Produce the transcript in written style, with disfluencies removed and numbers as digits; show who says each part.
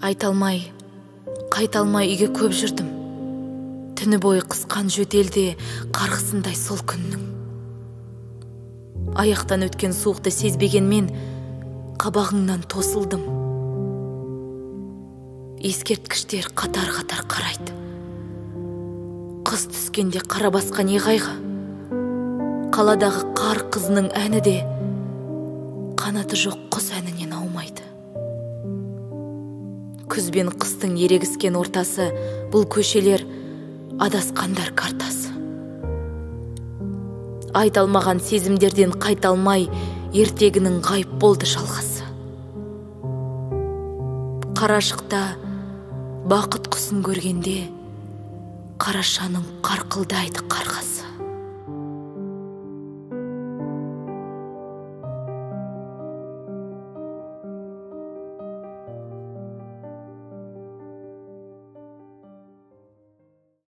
Speaker 1: Айталмай, қайталмай үйге көп жүрдім. Түні бойы қысқан жөтелде қарғысындай сол күннің. Аяқтан өткен суықты сезбегенмен қабағыңнан тосылдым. Ескерткіштер қатар-қатар қарайды. Қыс түскенде қара басқа не қайғы. Қаладағы қар қызының әні де қанаты жоқ құс әнінен аумайды. Күз бен қыстың ерегіскен ортасы бұл көшелер адасқандар картасы. Айталмаған сезімдерден қайталмай ертегінің ғайып болды жалғасы. Қарашықта бақыт құсын көргенде қарашаның қарқылдайды қарғасы.